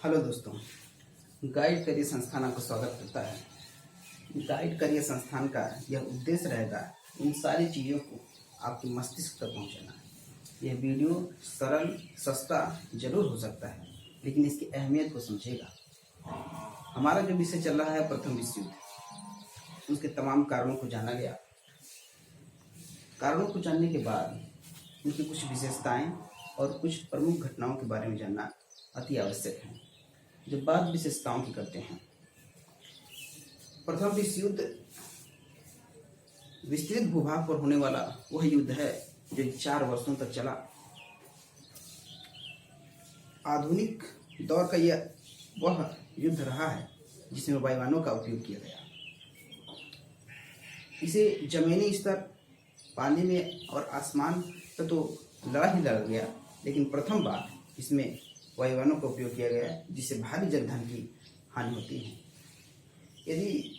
Hello दोस्तों, guide career संस्थान आपका स्वागत करता है। गाइड करियर संस्थान का यह उद्देश्य रहेगा इन सारी चीज़ों को आपके मस्तिष्क तक पहुंचाना। यह वीडियो सरल सस्ता जरूर हो सकता है, लेकिन इसकी अहमियत को समझेगा। हमारा जो विषय चल रहा है प्रथम विश्व युद्ध, उसके तमाम कारणों को जाना गया। कारणों को जानने के बाद उनकी कुछ विशेषताएं और कुछ प्रमुख घटनाओं के बारे में जानना अति आवश्यक है। जब बात विशेषताओं की करते हैं, प्रथम विश्व युद्ध विस्तृत भूभाग पर होने वाला वह युद्ध है जो 4 वर्षों तक चला। आधुनिक दौर का यह वह युद्ध रहा है जिसमें वायुयानों का उपयोग किया गया। इसे जमीनी स्तर, पानी में और आसमान पर तो लड़ा ही लड़ गया, लेकिन प्रथम बार इसमें वायुयानों का उपयोग किया गया जिससे भारी जनधन की हानि होती है। यदि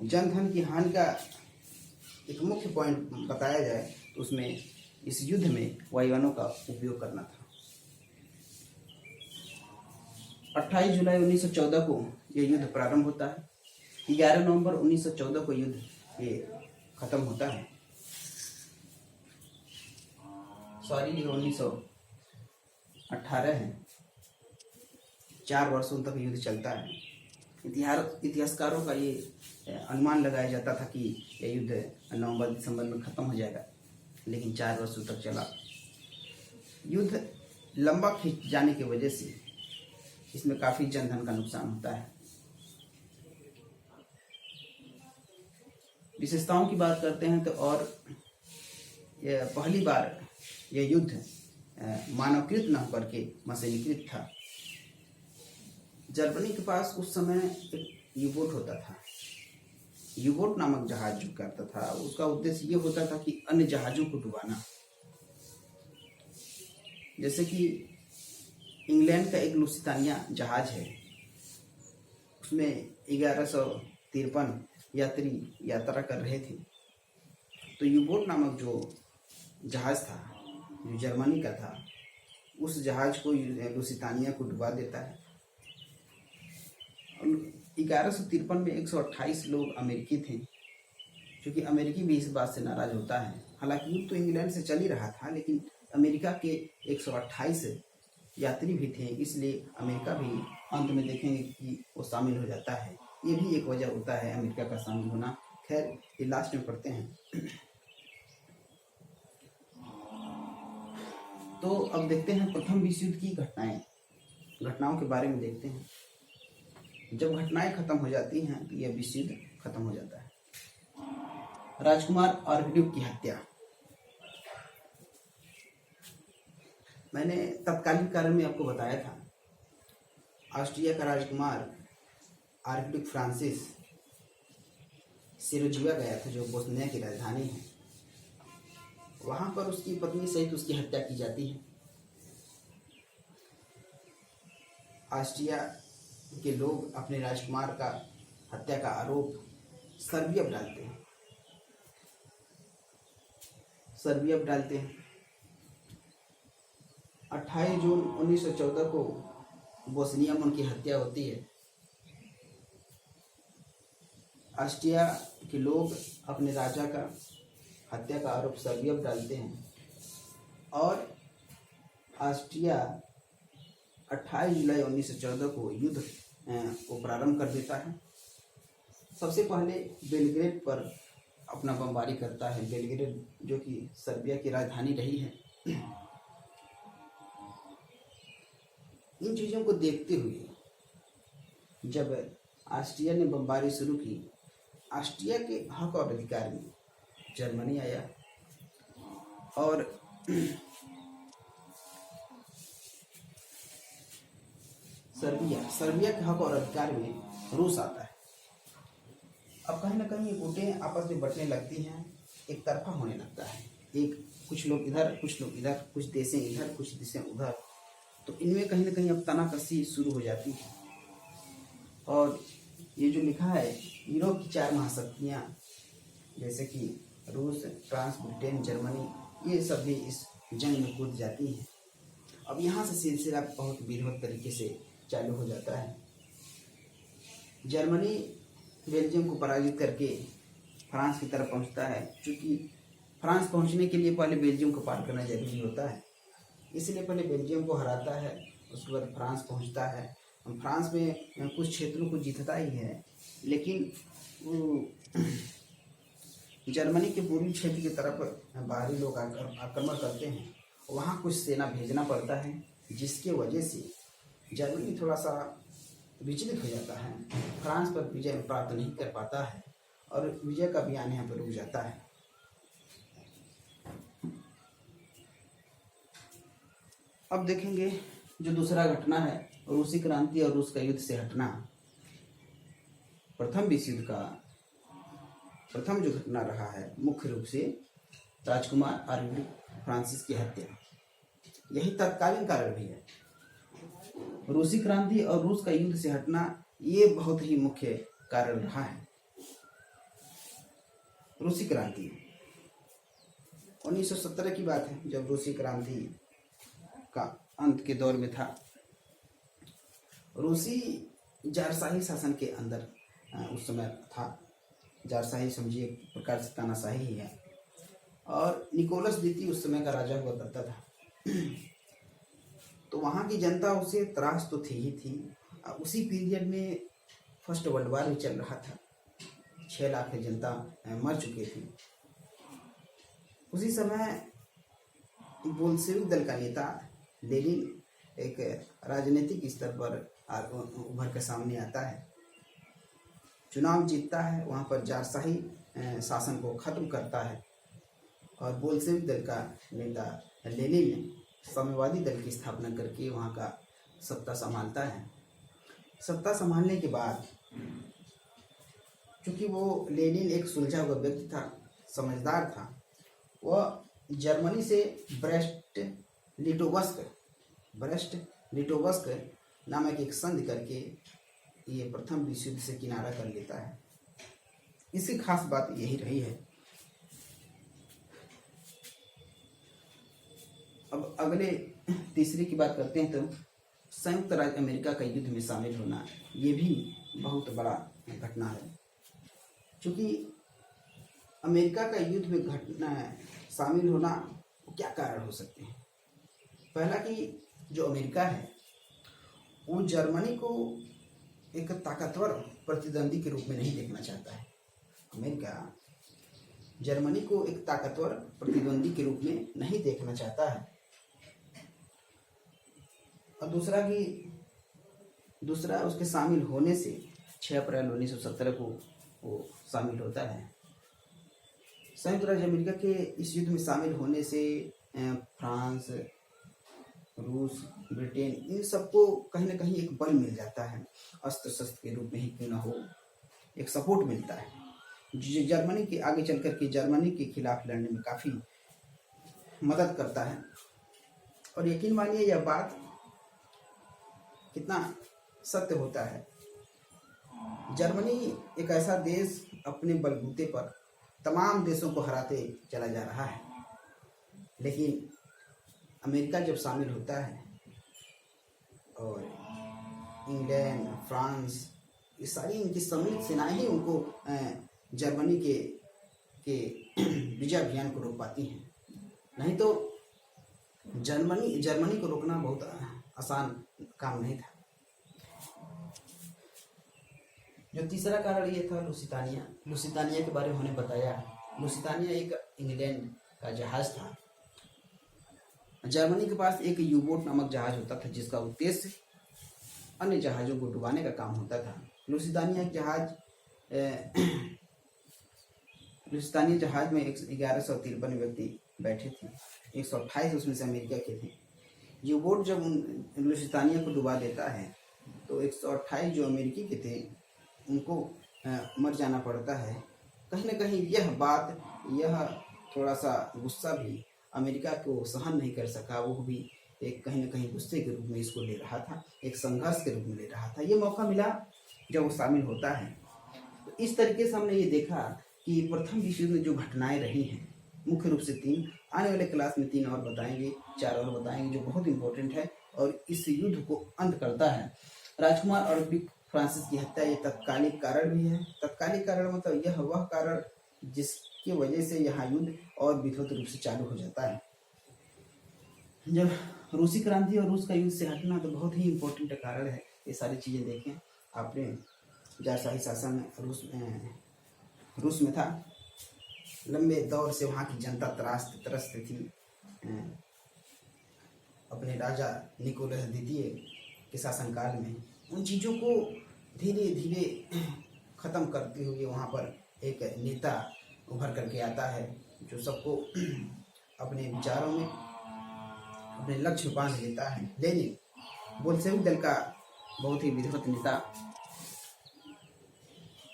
जनधन की हानि का एक मुख्य पॉइंट बताया जाए तो उसमें इस युद्ध में वायुयानों का उपयोग करना था। 28 जुलाई 1914 को यह युद्ध प्रारंभ होता है। 11 नवंबर 1914 को युद्ध ये खत्म होता है। ये 1918 है। 4 वर्षों तक युद्ध चलता है। इतिहासकारों का ये अनुमान लगाया जाता था कि यह युद्ध नवंबर दिसंबर में खत्म हो जाएगा, लेकिन 4 वर्षों तक चला। युद्ध लंबा खिंच जाने की वजह से इसमें काफी जनधन का नुकसान होता है। विशेषताओं की बात करते हैं तो और यह पहली बार यह युद्ध मानवकृत न होकर के मशीनीकृत था। जर्मनी के पास उस समय एक यू-बोट होता था। यू-बोट नामक जहाज जो करता था, उसका उद्देश्य ये होता था कि अन्य जहाजों को डुबाना। जैसे कि इंग्लैंड का एक लुसितानिया जहाज है, उसमें 1153 यात्री यात्रा कर रहे थे। तो यू-बोट नामक जो जहाज था, जो जर्मनी का था, उस जहाज को लुसितानिया को डुबा देता है। 1153 में 128 लोग अमेरिकी थे, क्योंकि अमेरिकी भी इस बात से नाराज होता है। हालांकि युद्ध तो इंग्लैंड से चल ही रहा था, लेकिन अमेरिका के 128 यात्री भी थे, इसलिए अमेरिका भी अंत में देखेंगे कि वो शामिल हो जाता है। ये भी एक वजह होता है अमेरिका का शामिल होना। खैर, ये लास्ट में पढ़ते हैं। तो अब देखते हैं प्रथम विश्व युद्ध की घटनाओं के बारे में देखते हैं। जब घटनाएं खत्म हो जाती हैं तो यह विश्व युद्ध खत्म हो जाता है। राजकुमार आर्कड्यूक की हत्या। मैंने तत्कालीन कारण में आपको बताया था, ऑस्ट्रिया का राजकुमार आर्कड्यूक फ्रांसिस सेरोजिवा गया था, जो बोस्निया की राजधानी है। वहां पर उसकी पत्नी सहित उसकी हत्या की जाती है। ऑस्ट्रिया के लोग अपने राजकुमार का हत्या का आरोप सर्बिया पर डालते हैं। 28 जून 1914 को बोस्निया में उनकी हत्या होती है। ऑस्ट्रिया के लोग अपने राजा का हत्या का आरोप सर्बिया पर डालते हैं और ऑस्ट्रिया 28 जुलाई 1914 को युद्ध को प्रारंभ कर देता है। सबसे पहले बेलग्रेड पर अपना बमबारी करता है। बेलग्रेड जो कि सर्बिया की राजधानी रही है। इन चीज़ों को देखते हुए जब ऑस्ट्रिया ने बमबारी शुरू की, ऑस्ट्रिया के हक और अधिकार में जर्मनी आया और सर्बिया के हक और अधिकार में रूस आता है। अब कहीं ना कहीं गुटें आपस में बटने लगती हैं, एक तरफा होने लगता है। कुछ लोग इधर, कुछ लोग इधर, कुछ देशें इधर, कुछ देशें उधर। तो इनमें कहीं ना कहीं अब तनाकसी शुरू हो जाती है। और ये जो लिखा है, यूरोप की 4 महाशक्तियाँ जैसे कि रूस, फ्रांस, ब्रिटेन, जर्मनी, ये सब भी इस जंग में कूद जाती हैं अब यहाँ से सिलसिला बहुत बृहद तरीके से चालू हो जाता है। जर्मनी बेल्जियम को पराजित करके फ्रांस की तरफ पहुँचता है। चूँकि फ्रांस पहुँचने के लिए पहले बेल्जियम को पार करना जरूरी होता है, इसलिए पहले बेल्जियम को हराता है, उसके बाद फ्रांस पहुँचता है। फ्रांस में कुछ क्षेत्रों को जीतता ही है, लेकिन जर्मनी के पूर्वी क्षेत्र की तरफ बाहरी लोग आक्रमण करते हैं। वहाँ कुछ सेना भेजना पड़ता है, जिसके वजह से जर्मनी थोड़ा सा विचलित हो जाता है, फ्रांस पर विजय प्राप्त नहीं कर पाता है और विजय का अभियान यहाँ पर रुक जाता है। अब देखेंगे जो दूसरा घटना है, रूसी क्रांति और रूस का युद्ध से हटना। प्रथम विश्व युद्ध का प्रथम जो घटना रहा है, मुख्य रूप से राजकुमार आर्गुल फ्रांसिस की हत्या, यही तत्कालीन कारण भी है। रूसी क्रांति और रूस का युद्ध से हटना ये बहुत ही मुख्य कारण रहा है। रूसी क्रांति 1917 की बात है, जब रूसी क्रांति का अंत के दौर में था। रूसी जारशाही शासन के अंदर उस समय था। जारशाही समझिए एक प्रकार से तानाशाही ही है, और निकोलस द्वितीय उस समय का राजा हुआ करता था। तो वहाँ की जनता उसे त्रास तो थी ही थी। उसी पीरियड में फर्स्ट वर्ल्ड वॉर भी चल रहा था, 6 लाख की जनता मर चुके थे। उसी समय बोल्शेविक दल का नेता लेनिन एक राजनीतिक स्तर पर उभर कर सामने आता है, चुनाव जीतता है, वहाँ पर जारशाही शासन को खत्म करता है, और बोल्शेविक दल का नेता लेनिन ने साम्यवादी दल की स्थापना करके वहाँ का सत्ता संभालता है। सत्ता संभालने के बाद, चूँकि वो लेनिन एक सुलझा हुआ व्यक्ति था, समझदार था, वह जर्मनी से ब्रेस्ट लिटोवस्क नामक एक संधि करके ये प्रथम विश्व युद्ध से किनारा कर लेता है। इसकी खास बात यही रही है। अब अगले तीसरी की बात करते हैं, तो संयुक्त राज्य अमेरिका का युद्ध में शामिल होना, ये भी बहुत बड़ा घटना है। क्योंकि अमेरिका का युद्ध में घटना शामिल होना क्या कारण हो सकते हैं। पहला कि जो अमेरिका है वो जर्मनी को एक ताकतवर प्रतिद्वंदी के रूप में नहीं देखना चाहता है। अमेरिका जर्मनी को एक ताकतवर प्रतिद्वंदी के रूप में नहीं देखना चाहता है। और दूसरा उसके शामिल होने से 6 अप्रैल 1917 को वो शामिल होता है। संयुक्त राज्य अमेरिका के इस युद्ध में शामिल होने से फ्रांस, रूस, ब्रिटेन, इन सबको कहीं ना कहीं एक बल मिल जाता है, अस्त्र शस्त्र के रूप में ही क्यों ना हो, एक सपोर्ट मिलता है, जो जर्मनी के आगे चल कर के जर्मनी के खिलाफ लड़ने में काफ़ी मदद करता है। और यकीन मानिए यह बात कितना सत्य होता है। जर्मनी एक ऐसा देश अपने बलबूते पर तमाम देशों को हराते चला जा रहा है, लेकिन अमेरिका जब शामिल होता है और इंग्लैंड, फ्रांस, ये सारी इनकी सम्मिलित सेनाएं ही उनको जर्मनी के विजय अभियान को रोक पाती हैं। नहीं तो जर्मनी को रोकना बहुत आसान काम नहीं था। जो तीसरा कारण ये था लुसितानिया के बारे में हमने बताया। लुसितानिया एक इंग्लैंड का जहाज था। जर्मनी के पास एक यू बोट नामक जहाज होता था, जिसका उद्देश्य अन्य जहाज़ों को डुबाने का काम होता था। लुसितानिया जहाज में 1153 व्यक्ति बैठे थे, 128 उसमें से अमेरिका के थे। यू बोट जब लुसितानिया को डुबा देता है तो 128 जो अमेरिकी के थे उनको मर जाना पड़ता है। कहीं ना कहीं यह थोड़ा सा गुस्सा भी अमेरिका को सहन नहीं कर सका। वो भी एक कहीं ना कहीं गुस्से के रूप में इसको ले रहा था, एक संघर्ष के रूप में ले रहा था। ये मौका मिला जब वो शामिल होता है। तो इस तरीके से हमने ये देखा कि प्रथम विश्व युद्ध में जो घटनाएं रही हैं मुख्य रूप से 3, आने वाले क्लास में 3 और बताएंगे, 4 और बताएंगे जो बहुत इंपॉर्टेंट है और इस युद्ध को अंत करता है। राजकुमार और क्विक फ्रांसिस की हत्या ये तत्कालिक कारण भी है। तत्कालिक कारण मतलब यह वह कारण जिसकी वजह से यहाँ युद्ध और विध्वंसक रूप से चालू हो जाता है। जब रूसी क्रांति और रूस का युद्ध से हटना तो बहुत ही इम्पोर्टेंट कारण है। ये सारी चीज़ें देखें आपने, जारशाही शासन रूस में था, लंबे दौर से वहाँ की जनता त्रस्त थी अपने राजा निकोलस द्वितीय के शासनकाल में। उन चीज़ों को धीरे धीरे ख़त्म करते हुए वहाँ पर एक नेता उभर करके आता है जो सबको अपने विचारों में अपने लक्ष्य बांध लेता है। लेनिन बोल्शेविक दल का बहुत ही विधिवत नेता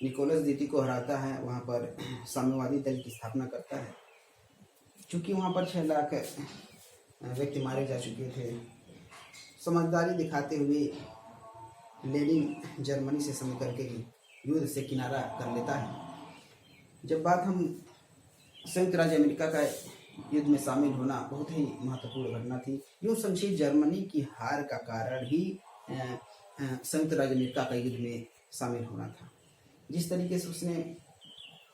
निकोलस द्वितीय को हराता है, वहाँ पर साम्यवादी दल की स्थापना करता है। चूँकि वहाँ पर 6 लाख व्यक्ति मारे जा चुके थे, समझदारी दिखाते हुए लेनिन जर्मनी से समझ करके युद्ध से किनारा कर लेता है। जब बात हम संयुक्त राज्य अमेरिका का युद्ध में शामिल होना बहुत ही महत्वपूर्ण घटना थी। यूँ समझिए जर्मनी की हार का कारण ही संयुक्त राज्य अमेरिका का युद्ध में शामिल होना था। जिस तरीके से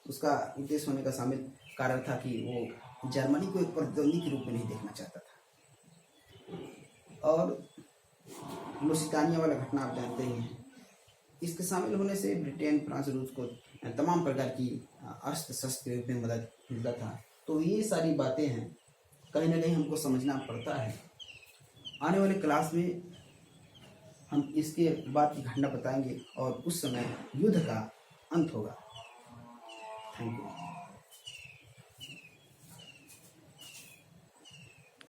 उसका उद्देश्य होने का शामिल कारण था कि वो जर्मनी को एक प्रतिद्वंदी के रूप में नहीं देखना चाहता था। और लुसितानिया वाला घटना आप जानते ही हैं। इसके शामिल होने से ब्रिटेन, फ्रांस, रूस को तमाम प्रकार की अस्त्र शस्त्र के रूप में मदद मिलता था। तो ये सारी बातें हैं, कहीं ना कहीं हमको समझना पड़ता है। आने वाले क्लास में हम इसके बाद की घटना बताएंगे और उस समय युद्ध का अंत होगा। Thank you.